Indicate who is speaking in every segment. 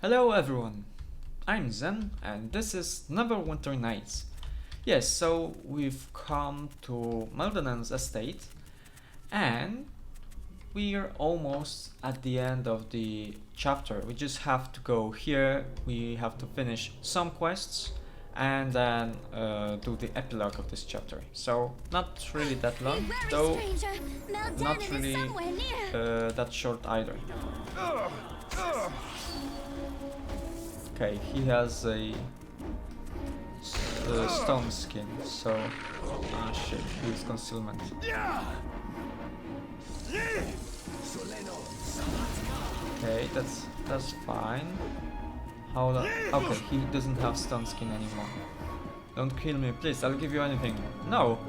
Speaker 1: Hello everyone, I'm Zen and this is Neverwinter Nights. Yes, so we've come to Meldenan's estate and we're almost at the end of the chapter. We just have to go here, we have to finish some quests and then do the epilogue of this chapter. So not really that long, though not really that short either. Okay, he has a stone skin, so shit, use concealment. Okay, that's fine. How the okay, he doesn't have stone skin anymore. Don't kill me, please, I'll give you anything. No!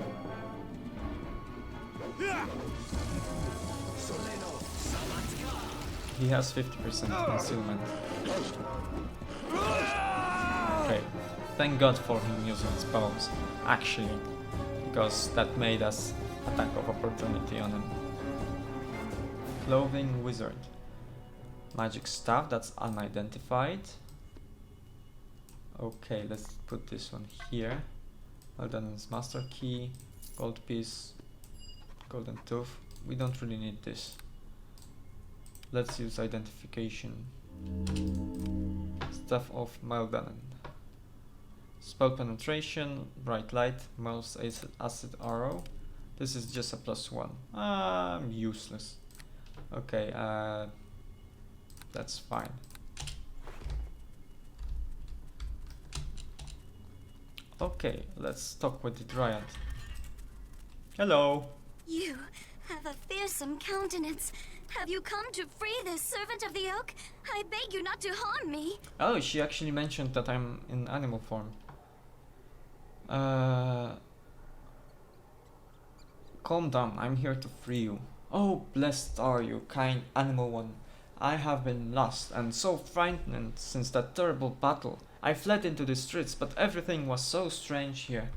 Speaker 1: He has 50% concealment. Okay, thank God for him using spells, actually, because that made us attack of opportunity on him. Clothing wizard. Magic staff, that's unidentified. Okay, let's put this one here. Meldan's master key, gold piece, golden tooth. We don't really need this. Let's use identification. Staff of Meldanen. Spell penetration, bright light, mouse acid arrow. This is just a +1. I'm useless. Okay, that's fine. Okay, let's talk with the Dryad. Hello.
Speaker 2: You have a fearsome countenance. Have you come to free this servant of the oak? I beg you not to harm me.
Speaker 1: Oh, she actually mentioned that I'm in animal form. Calm down, I'm here to free you. Oh, blessed are you, kind animal one. I have been lost and so frightened since that terrible battle. I fled into the streets, but everything was so strange here.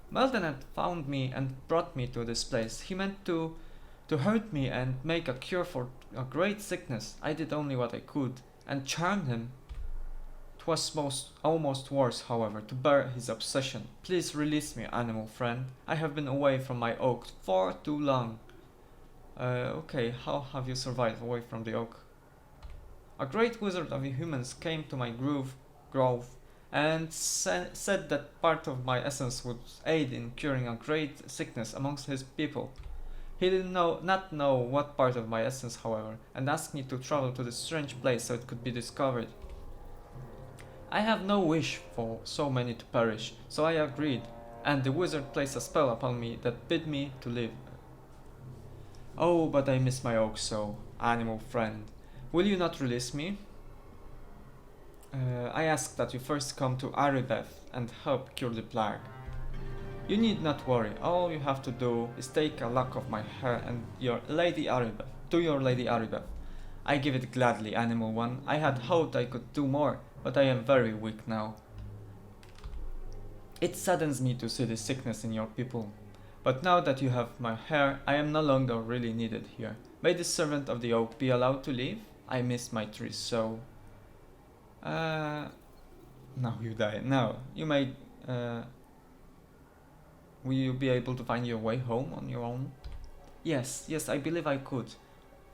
Speaker 1: Melden had found me and brought me to this place. He meant to hurt me and make a cure for a great sickness. I did only what I could, and charmed him. 'Twas almost worse, however, to bear his obsession. Please release me, animal friend. I have been away from my oak for too long. Okay, how have you survived away from the oak? A great wizard of the humans came to my grove and said that part of my essence would aid in curing a great sickness amongst his people. He did not know what part of my essence, however, and asked me to travel to this strange place so it could be discovered. I have no wish for so many to perish, so I agreed, and the wizard placed a spell upon me that bid me to live. Oh, but I miss my oak so, animal friend. Will you not release me? I ask that you first come to Aribeth and help cure the plague. You need not worry, all you have to do is take a lock of my hair and your Lady Aribeth. I give it gladly, animal one. I had hoped I could do more, but I am very weak now. It saddens me to see the sickness in your people, but now that you have my hair, I am no longer really needed here. May the servant of the oak be allowed to leave? I miss my trees so... Now you die. Now, you may... Will you be able to find your way home on your own? Yes, I believe I could.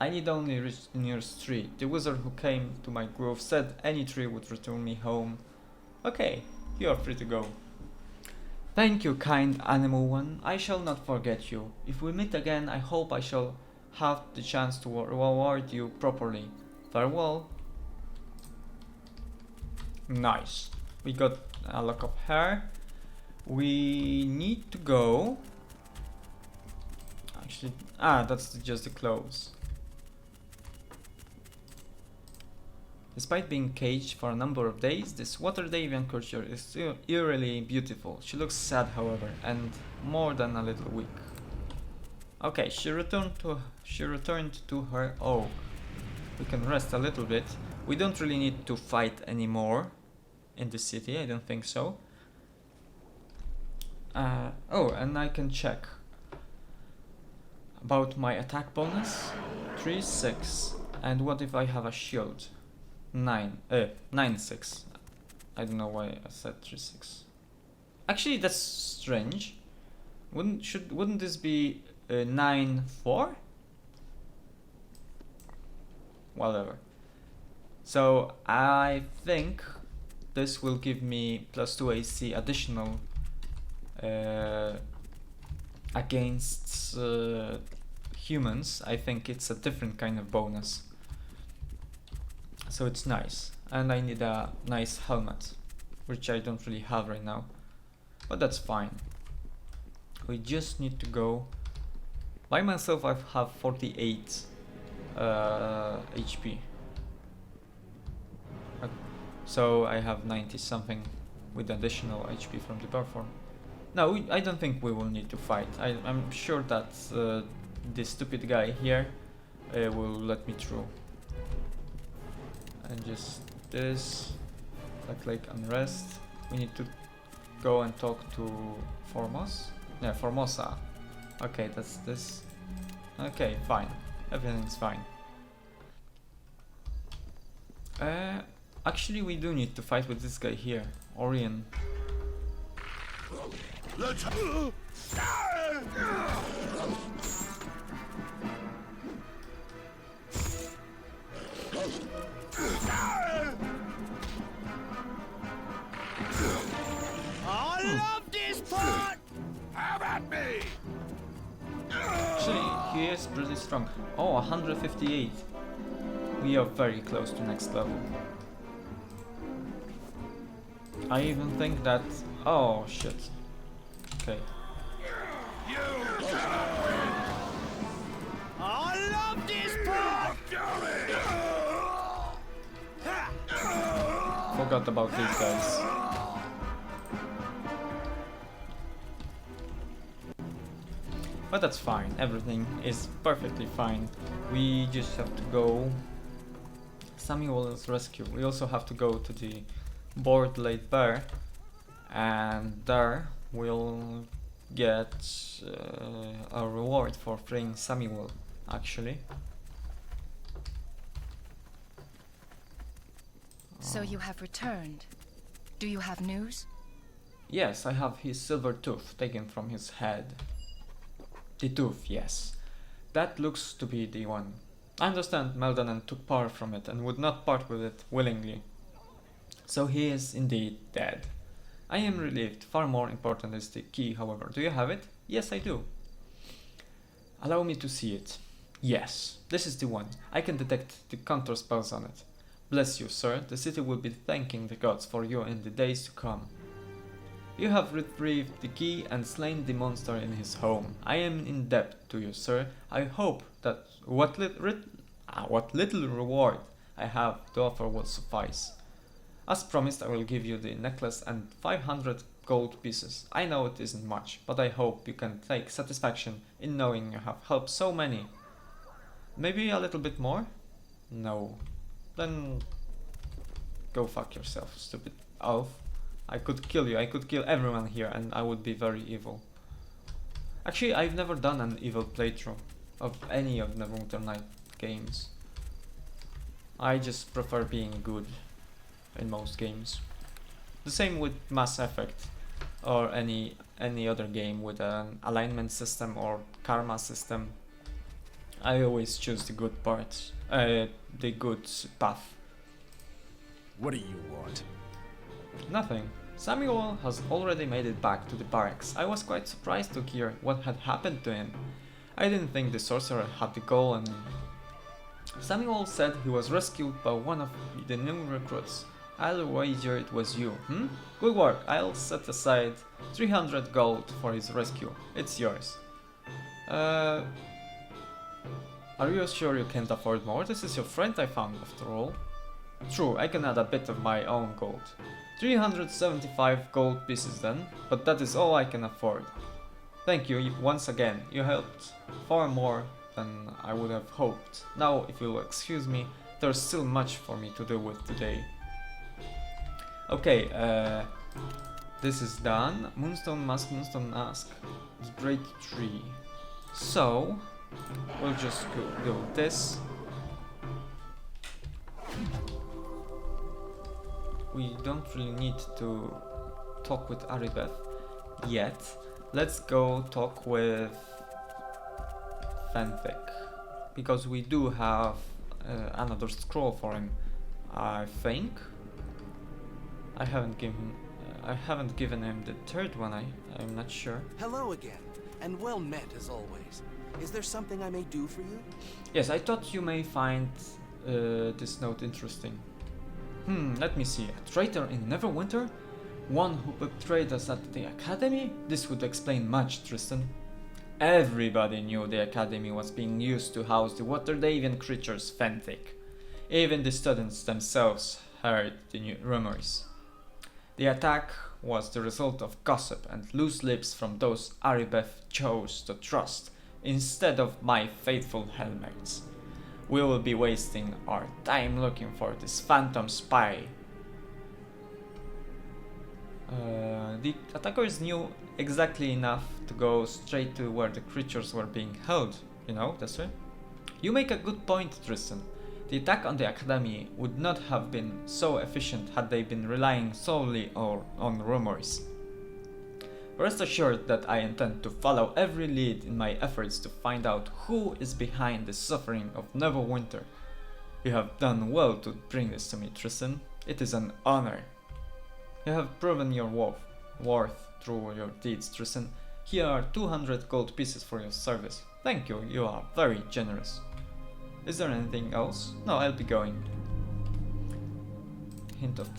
Speaker 1: I need only reach the nearest tree. The wizard who came to my grove said any tree would return me home. Okay, you are free to go. Thank you, kind animal one. I shall not forget you. If we meet again, I hope I shall have the chance to reward you properly. Farewell. Nice. We got a lock of hair. We need to go. Actually, that's just the clothes. Despite being caged for a number of days, this water-Davian creature is still eerily beautiful. She looks sad, however, and more than a little weak. Okay, she returned to her oak. We can rest a little bit. We don't really need to fight anymore in the city, I don't think so. Oh, and I can check about my attack bonus. 3, 6. And what if I have a shield? 9-6. I don't know why I said 3-6. Actually, that's strange. Wouldn't this be 9-4? Whatever. So I think this will give me +2 AC additional against humans. I think it's a different kind of bonus. So it's nice. And I need a nice helmet, which I don't really have right now. But that's fine. We just need to go. By myself I have 48 HP. So I have 90 something with additional HP from the perform. No, I don't think we will need to fight. I'm sure that this stupid guy here will let me through. And just this, like unrest. We need to go and talk to Formosa. Okay, that's this. Okay, fine. Everything's fine. Actually, we do need to fight with this guy here, Orion.
Speaker 3: Let's I love this part! Have at me!
Speaker 1: Actually, he is pretty strong. Oh, 158. We are very close to next level. I even think that... Oh, shit. Okay.
Speaker 3: I love this part!
Speaker 1: Forgot about these guys. But that's fine, everything is perfectly fine. We just have to go Samuel's rescue. We also have to go to the board laid bear, and there we'll get a reward for freeing Samuel, actually.
Speaker 4: So you have returned. Do you have news?
Speaker 1: Yes, I have his silver tooth taken from his head. The tooth, yes. That looks to be the one. I understand Meldanen took power from it and would not part with it willingly. So he is indeed dead. I am relieved. Far more important is the key, however. Do you have it? Yes, I do. Allow me to see it. Yes, this is the one. I can detect the counter spells on it. Bless you, sir. The city will be thanking the gods for you in the days to come. You have retrieved the key and slain the monster in his home. I am in debt to you, sir. I hope that what little reward I have to offer will suffice. As promised, I will give you the necklace and 500 gold pieces. I know it isn't much, but I hope you can take satisfaction in knowing you have helped so many. Maybe a little bit more? No. Then go fuck yourself, stupid elf. I could kill you, I could kill everyone here and I would be very evil. Actually, I've never done an evil playthrough of any of the Neverwinter Nights games. I just prefer being good in most games. The same with Mass Effect or any other game with an alignment system or karma system. I always choose the good parts, the good path.
Speaker 3: What do you want?
Speaker 1: Nothing. Samuel has already made it back to the barracks. I was quite surprised to hear what had happened to him. I didn't think the sorcerer had the goal and... Samuel said he was rescued by one of the new recruits. I'll wager it was you, Good work, I'll set aside 300 gold for his rescue. It's yours. Are you sure you can't afford more? This is your friend I found after all. True, I can add a bit of my own gold. 375 gold pieces then, but that is all I can afford. Thank you once again, you helped far more than I would have hoped. Now, if you'll excuse me, there's still much for me to do with today. Okay, this is done. Moonstone Mask, Great Tree. So, we'll just go do this. we don't really need to talk with Aribeth yet. Let's go talk with Fenwick, because we do have another scroll for him. I think I haven't given him the third one. I'm not sure.
Speaker 5: Hello again, and well met as always. Is there something I may do for you?
Speaker 1: Yes, I thought you may find this note interesting. Let me see. A traitor in Neverwinter? One who betrayed us at the academy? This would explain much, Tristan. Everybody knew the academy was being used to house the Waterdavian creatures Fenwick. Even the students themselves heard the new rumors. The attack was the result of gossip and loose lips from those Aribeth chose to trust, instead of my faithful helmets. We will be wasting our time looking for this phantom spy. The attackers knew exactly enough to go straight to where the creatures were being held, you know, that's right. You make a good point, Tristan. The attack on the academy would not have been so efficient had they been relying solely on rumors. Rest assured that I intend to follow every lead in my efforts to find out who is behind the suffering of Neverwinter. You have done well to bring this to me, Tristan. It is an honor. You have proven your worth through your deeds, Tristan. Here are 200 gold pieces for your service. Thank you, you are very generous. Is there anything else? No, I'll be going. Hint of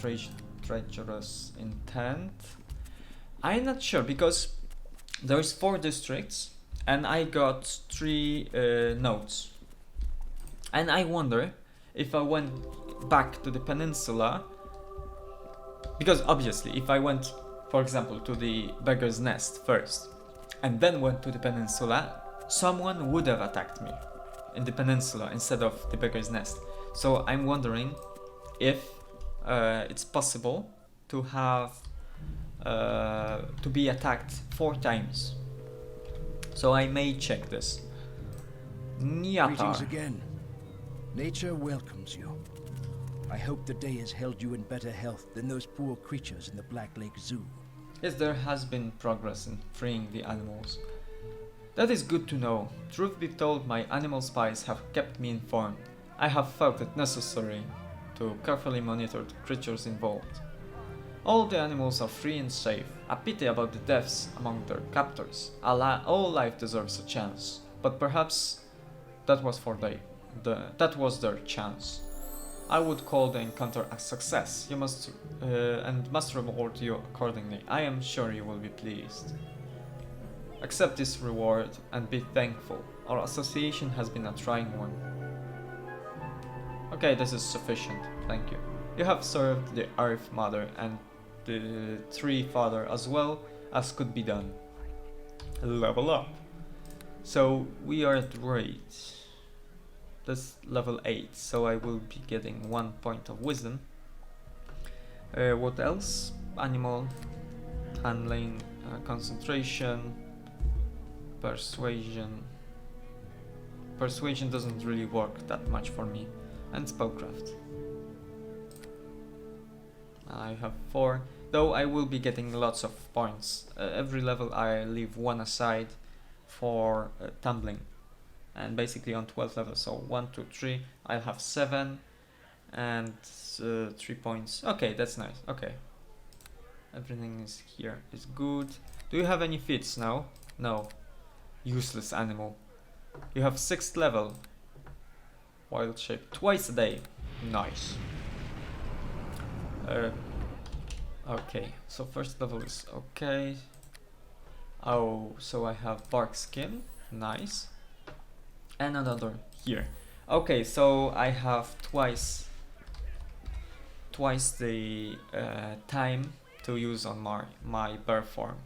Speaker 1: treacherous intent. I'm not sure, because there's 4 districts and I got 3 notes. And I wonder if I went back to the peninsula, because obviously if I went, for example, to the Beggar's Nest first and then went to the peninsula, someone would have attacked me in the peninsula instead of the Beggar's Nest. So I'm wondering if it's possible to have to be attacked 4 times. So I may check this.
Speaker 6: Greetings
Speaker 1: Nyatar.
Speaker 6: again. Nature welcomes you. I hope the day has held you in better health than those poor creatures in the Black Lake Zoo.
Speaker 1: Yes, there has been progress in freeing the animals. That is good to know. Truth be told, my animal spies have kept me informed. I have felt it necessary to carefully monitor the creatures involved. All the animals are free and safe. A pity about the deaths among their captors. All life deserves a chance, but perhaps that was their chance. I would call the encounter a success. You must reward you accordingly. I am sure you will be pleased. Accept this reward and be thankful. Our association has been a trying one. Okay, this is sufficient. Thank you. You have served the Earth Mother and the Tree Father as well as could be done. Level up. So we are at rate. That's level 8, so I will be getting 1 point of wisdom. What else? Animal handling, concentration, persuasion. Persuasion doesn't really work that much for me, and spellcraft. I have 4, though I will be getting lots of points. Every level I leave 1 aside for tumbling. And basically on 12 levels, so 1, 2, 3, I'll have 7 and 3 points. Okay, that's nice. Okay, everything is here is good. Do you have any feats now? No. Useless animal. You have 6th level. Wild shape twice a day. Nice. Okay, so first level is okay. Oh, so I have bark skin. Nice. And another here. Okay, so I have twice the time to use on my bear form,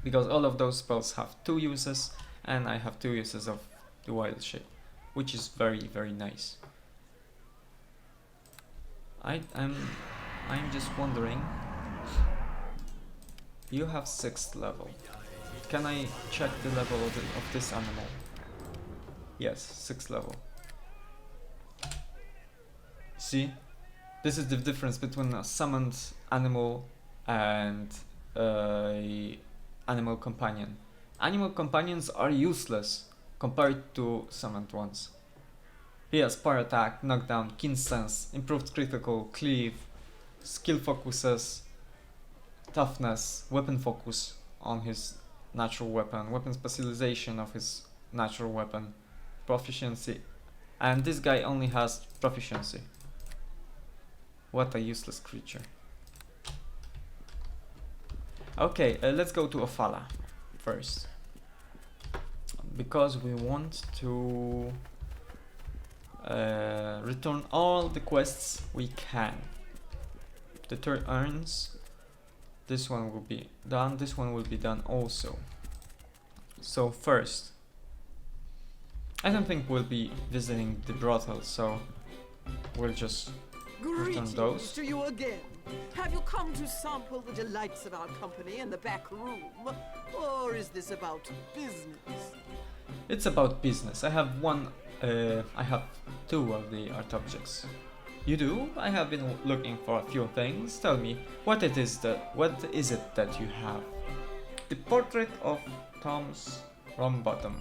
Speaker 1: because all of those spells have 2 uses and I have 2 uses of the wild shape, which is very, very nice. I'm just wondering, you have 6th level. Can I check the level of this animal? Yes, 6th level. See? This is the difference between a summoned animal and a animal companion. Animal companions are useless compared to summoned ones. He has Power Attack, Knockdown, Keen Sense, Improved Critical, Cleave, Skill Focuses, Toughness, Weapon Focus on his natural weapon, Weapon Specialization of his natural weapon, Proficiency, and this guy only has Proficiency. What a useless creature. Okay, let's go to Ofala first, because we want to return all the quests we can. The third urns, this one will be done, this one will be done also. So first, I don't think we'll be visiting the brothel, so we'll just return those.
Speaker 7: Greetings to you again. Have you come to sample the delights of our company in the back room? Or is this about business?
Speaker 1: It's about business. I have two of the art objects. You do? I have been looking for a few things. Tell me, what is it that you have? The portrait of Tom's Rombottom.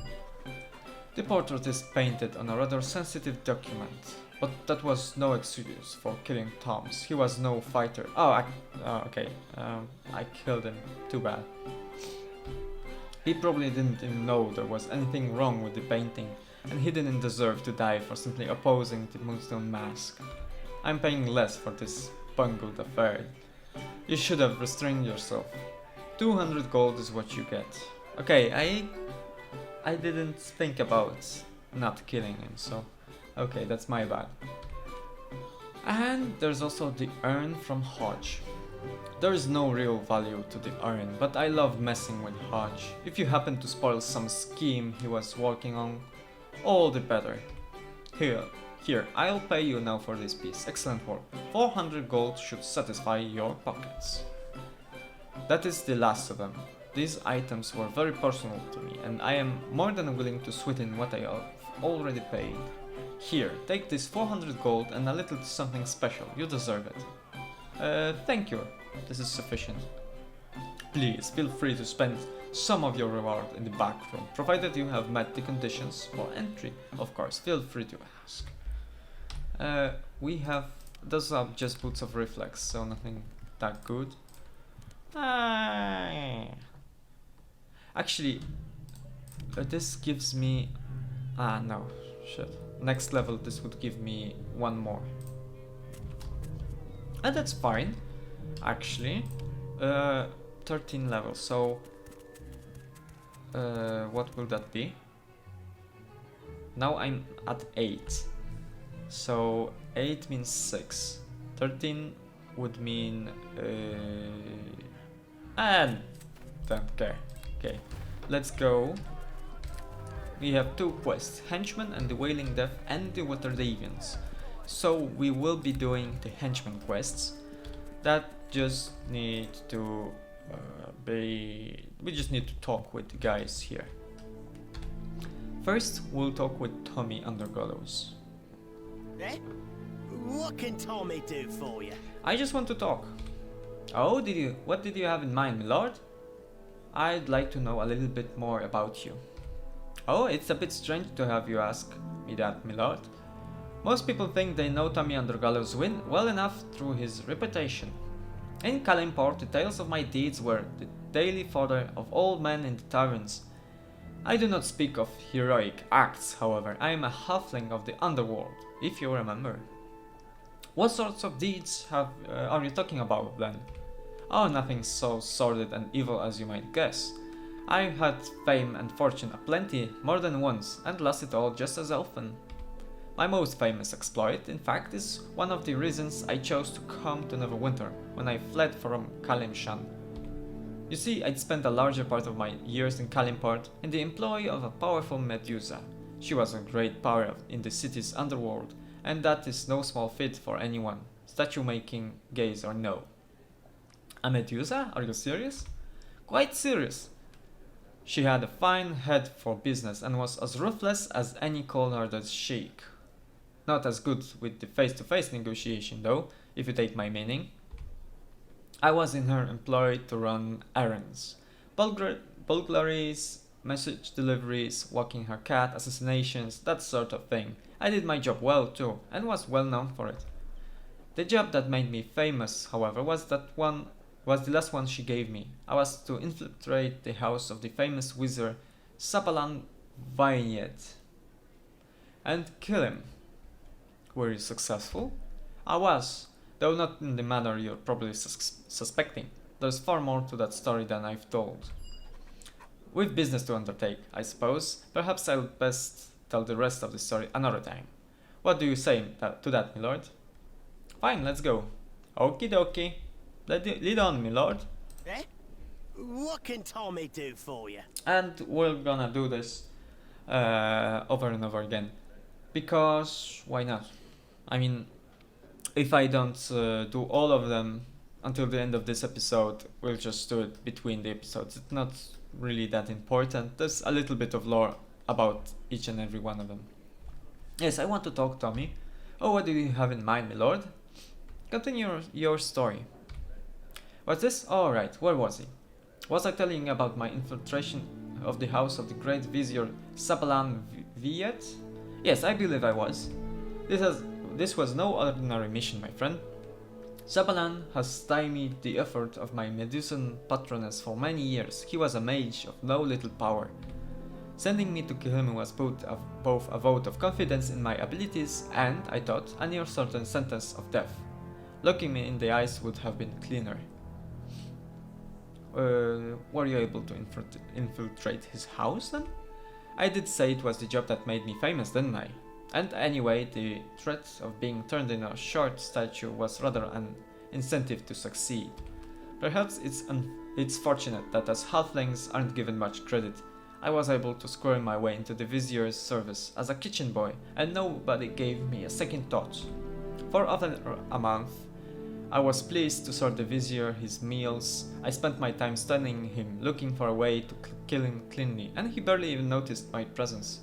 Speaker 1: The portrait is painted on a rather sensitive document, but that was no excuse for killing Tom's. He was no fighter. Okay. I killed him. Too bad. He probably didn't even know there was anything wrong with the painting, and he didn't deserve to die for simply opposing the Moonstone Mask. I'm paying less for this bungled affair. You should have restrained yourself. 200 gold is what you get. Okay, I didn't think about not killing him, so okay, that's my bad. And there's also the urn from Hodge. There is no real value to the urn, but I love messing with Hodge. If you happen to spoil some scheme he was working on, all the better. Here, I'll pay you now for this piece. Excellent work. 400 gold should satisfy your pockets. That is the last of them. These items were very personal to me, and I am more than willing to sweeten what I have already paid. Here, take this 400 gold and a little something special. You deserve it. Thank you. This is sufficient. Please, feel free to spend some of your reward in the back room, provided you have met the conditions for entry. Of course, feel free to ask. Those are just boots of reflex, so nothing that good. Actually, this gives me... no, shit. Next level, this would give me one more. And that's fine, actually. 13 levels, so... what will that be? Now I'm at 8. So 8 means 6. 13 would mean... and don't care. Okay, let's go. We have two quests, Henchman and the Wailing Death and the Water Deviants. So we will be doing the Henchman quests. That just need to we just need to talk with the guys here. First, we'll talk with Tommy Undergallows.
Speaker 3: Eh? What can Tommy do for you?
Speaker 1: I just want to talk. Oh, what did you have in mind, my lord? I'd like to know a little bit more about you. Oh, it's a bit strange to have you ask me that, my lord. Most people think they know Tommy Undergallows well enough through his reputation. In Kalimport, the tales of my deeds were the daily fodder of all men in the taverns. I do not speak of heroic acts, however. I am a halfling of the underworld, if you remember. What sorts of deeds are you talking about, then? Oh, nothing so sordid and evil as you might guess. I had fame and fortune aplenty more than once, and lost it all just as often. My most famous exploit, in fact, is one of the reasons I chose to come to Neverwinter when I fled from Kalimshan. You see, I'd spent a larger part of my years in Kalimport in the employ of a powerful Medusa. She was a great power in the city's underworld, and that is no small feat for anyone, statue-making, gaze or no. A Medusa? Are you serious? Quite serious. She had a fine head for business and was as ruthless as any cold-hearted sheik. Not as good with the face-to-face negotiation though. if you take my meaning. I was in her employ to run errands, burglaries, message deliveries, walking her cat, assassinations, that sort of thing. I did my job well too, and was well known for it. The job that made me famous, however, was the last one she gave me. I was to infiltrate the house of the famous wizard Sabalan Vinyet and kill him. Were you successful? I was, though not in the manner you're probably suspecting. There's far more to that story than I've told. We've business to undertake, I suppose. Perhaps I'll best tell the rest of the story another time. What do you say to that, my lord? Fine, let's go. Okie dokie. Lead on, my lord.
Speaker 3: Eh? What can Tommy do for you?
Speaker 1: And we're gonna do this over and over again. Because, why not? I mean, if I don't do all of them until the end of this episode, we'll just do it between the episodes. It's not really that important. There's a little bit of lore about each and every one of them. Yes, I want to talk, Tommy. Oh, what do you have in mind, my lord? Continue your story. What's this? Alright, where was he? Was I telling about my infiltration of the house of the great vizier Sabalan Viet? Yes, I believe I was. This was no ordinary mission, my friend. Sabalan has stymied the effort of my Medusan patroness for many years. He was a mage of no little power. Sending me to kill him was both a vote of confidence in my abilities and, I thought, a near certain sentence of death. Looking me in the eyes would have been cleaner. Were you able to infiltrate his house then? I did say it was the job that made me famous, didn't I? And anyway, the threat of being turned into a short statue was rather an incentive to succeed. Perhaps it's fortunate that as halflings aren't given much credit, I was able to squirrel my way into the vizier's service as a kitchen boy, and nobody gave me a second thought. For over a month, I was pleased to serve the vizier his meals. I spent my time studying him, looking for a way to kill him cleanly, and he barely even noticed my presence.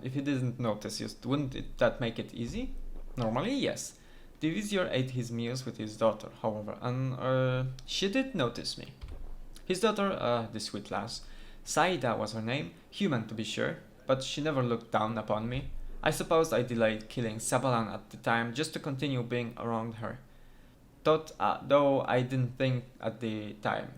Speaker 1: If he didn't notice you, wouldn't that make it easy? Normally, yes. The vizier ate his meals with his daughter, however, and she did notice me. His daughter, the sweet lass, Saida was her name, human to be sure, but she never looked down upon me. I suppose I delayed killing Sabalan at the time just to continue being around her. Though I didn't think at the time.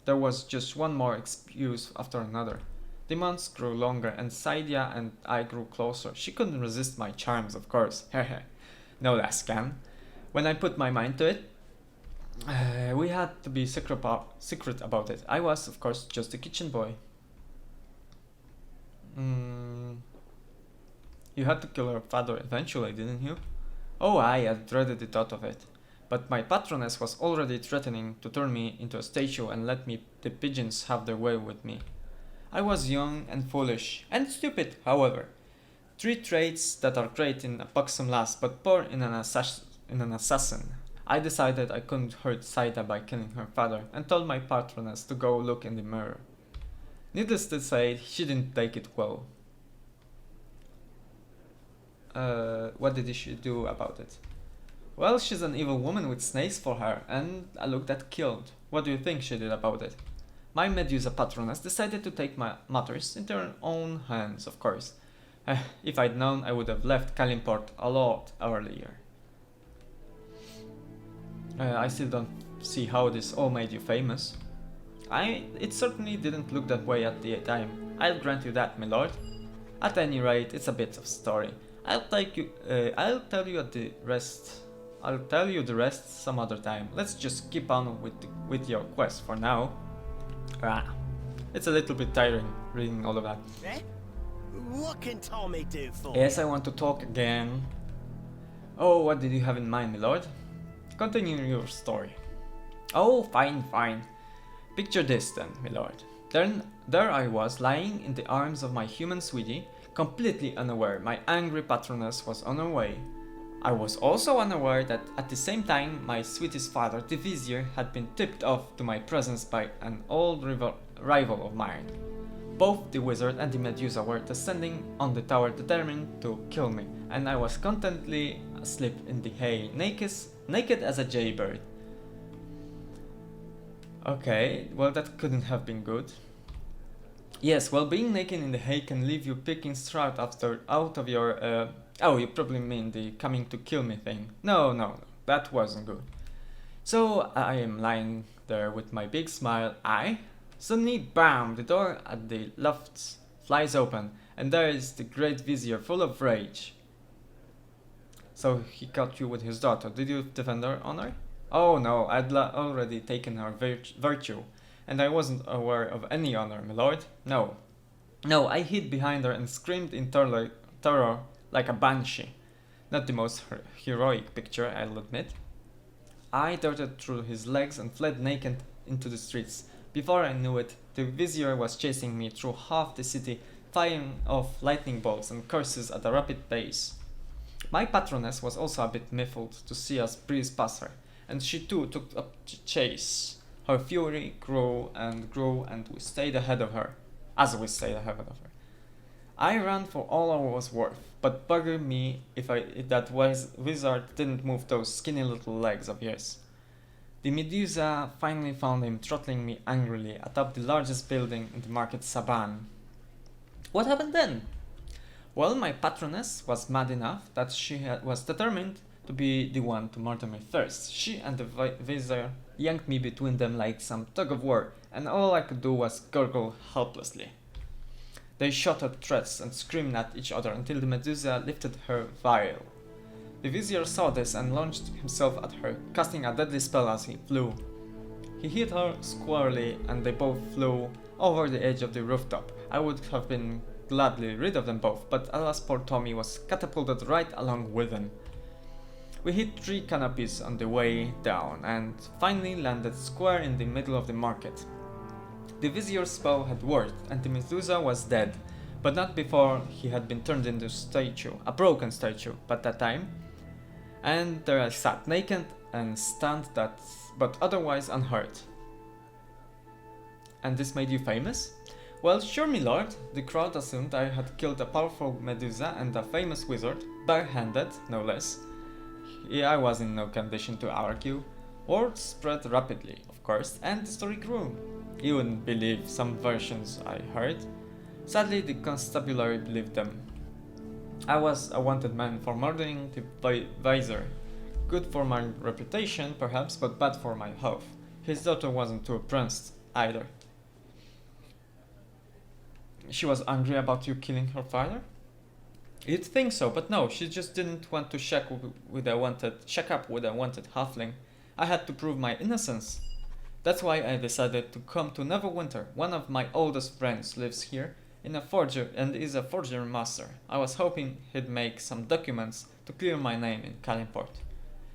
Speaker 1: There was just one more excuse after another. The months grew longer and Saida and I grew closer. She couldn't resist my charms, of course. No lass can. When I put my mind to it, we had to be secret about it. I was, of course, just a kitchen boy. You had to kill her father eventually, didn't you? Oh, I dreaded the thought of it. But my patroness was already threatening to turn me into a statue and let the pigeons have their way with me. I was young and foolish, and stupid, however. 3 traits that are great in a buxom lass, but poor in an assassin. I decided I couldn't hurt Saida by killing her father, and told my patroness to go look in the mirror. Needless to say, she didn't take it well. What did she do about it? Well, she's an evil woman with snakes for hair, and a look that killed. What do you think she did about it? My Medusa patroness decided to take my matters into her own hands, of course. If I'd known, I would have left Kalimport a lot earlier. I still don't see how this all made you famous. It certainly didn't look that way at the time. I'll grant you that, my lord. At any rate, it's a bit of story. I'll tell you the rest some other time. Let's just keep on with your quest for now. It's a little bit tiring reading all of that.
Speaker 3: Eh? What can Tommy do for
Speaker 1: Yes,
Speaker 3: you?
Speaker 1: I want to talk again. Oh, what did you have in mind, my lord? Continue your story. Oh, fine. Picture this then, my lord. There I was, lying in the arms of my human sweetie, completely unaware my angry patroness was on her way. I was also unaware that at the same time my sweetie's father, the vizier, had been tipped off to my presence by an old rival of mine. Both the wizard and the Medusa were descending on the tower determined to kill me, and I was contentedly asleep in the hay, naked as a jaybird. Okay, well that couldn't have been good. Yes, well, being naked in the hay can leave you picking straw out of your... oh, you probably mean the coming to kill me thing. No, that wasn't good. So I am lying there with my big smile. Suddenly, bam! The door at the lofts flies open, and there is the great vizier, full of rage. So he caught you with his daughter. Did you defend her honor? Oh no, I'd already taken her virtue, and I wasn't aware of any honor, my lord. No, I hid behind her and screamed in terror like a banshee. Not the most heroic picture, I'll admit. I darted through his legs and fled naked into the streets. Before I knew it, the vizier was chasing me through half the city, firing off lightning bolts and curses at a rapid pace. My patroness was also a bit muffled to see us breeze past her, and she too took up the chase. Her fury grew, and we stayed ahead of her. I ran for all I was worth, but bugger me if that wizard didn't move those skinny little legs of his. The Medusa finally found him throttling me angrily atop the largest building in the market Saban. What happened then? Well, my patroness was mad enough that she was determined to be the one to murder me first. She and the vizier yanked me between them like some tug of war, and all I could do was gurgle helplessly. They shouted threats and screamed at each other until the Medusa lifted her vial. The vizier saw this and launched himself at her, casting a deadly spell as he flew. He hit her squarely, and they both flew over the edge of the rooftop. I would have been gladly rid of them both, but alas, poor Tommy was catapulted right along with them. We hit 3 canopies on the way down, and finally landed square in the middle of the market. The vizier's spell had worked, and the Medusa was dead, but not before he had been turned into a broken statue, by that time. And there I sat, naked and stunned, but otherwise unhurt. And this made you famous? Well, sure, my lord. The crowd assumed I had killed a powerful Medusa and a famous wizard, barehanded, no less. I was in no condition to argue. Word spread rapidly, of course, and the story grew. You wouldn't believe some versions I heard. Sadly, the constabulary believed them. I was a wanted man for murdering the vizier. Good for my reputation, perhaps, but bad for my health. His daughter wasn't too impressed, either. She was angry about you killing her father? You'd think so, but no, she just didn't want to shack up with a wanted halfling. I had to prove my innocence. That's why I decided to come to Neverwinter. One of my oldest friends lives here is a forger master. I was hoping he'd make some documents to clear my name in Kalimport.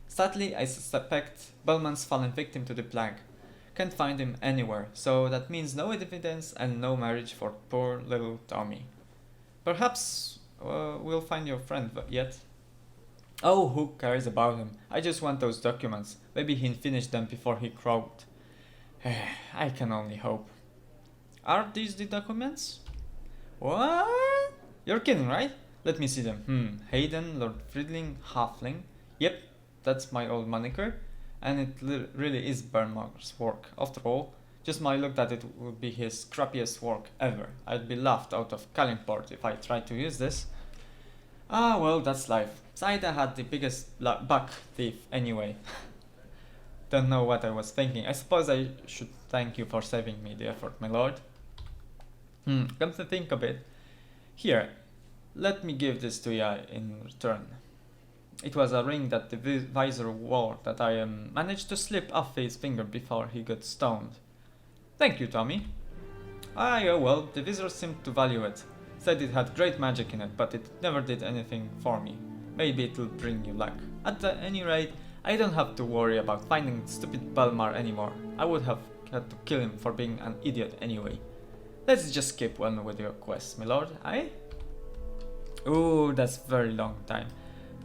Speaker 1: Sadly, I suspect Bellman's fallen victim to the plague. Can't find him anywhere, so that means no evidence and no marriage for poor little Tommy. Perhaps we'll find your friend yet. Oh, who cares about him? I just want those documents. Maybe he'll finish them before he croaked. I can only hope. Are these the documents? What? You're kidding, right? Let me see them. Hayden, Lord Fridling, Halfling. Yep, that's my old moniker. And it really is Bernmar's work. After all, just my look at it would be his crappiest work ever. I'd be laughed out of Kalimport if I tried to use this. Ah, well, that's life. Saida had the biggest buck thief anyway. Don't know what I was thinking. I suppose I should thank you for saving me the effort, my lord. Come to think of it. Here, let me give this to you in return. It was a ring that the vizier wore that I managed to slip off his finger before he got stoned. Thank you, Tommy. Yeah, well, the vizier seemed to value it. Said it had great magic in it, but it never did anything for me. Maybe it'll bring you luck. At any rate, I don't have to worry about finding stupid Balmar anymore. I would have had to kill him for being an idiot anyway. Let's just keep on with your quest, my lord, aye? Ooh, that's very long time.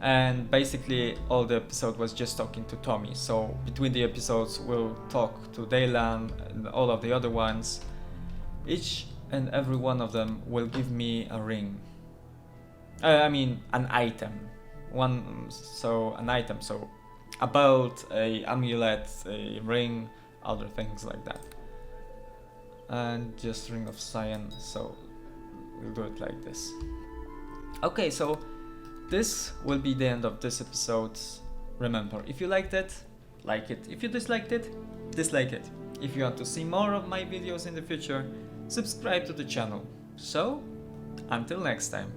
Speaker 1: And basically all the episode was just talking to Tommy, so between the episodes we'll talk to Daylan and all of the other ones. Each and every one of them will give me a ring. I mean an item. An item, so a belt, a amulet, a ring, other things like that. And just Ring of Cyan, so we'll do it like this. Okay, so this will be the end of this episode. Remember, if you liked it, like it. If you disliked it, dislike it. If you want to see more of my videos in the future, subscribe to the channel. So, until next time.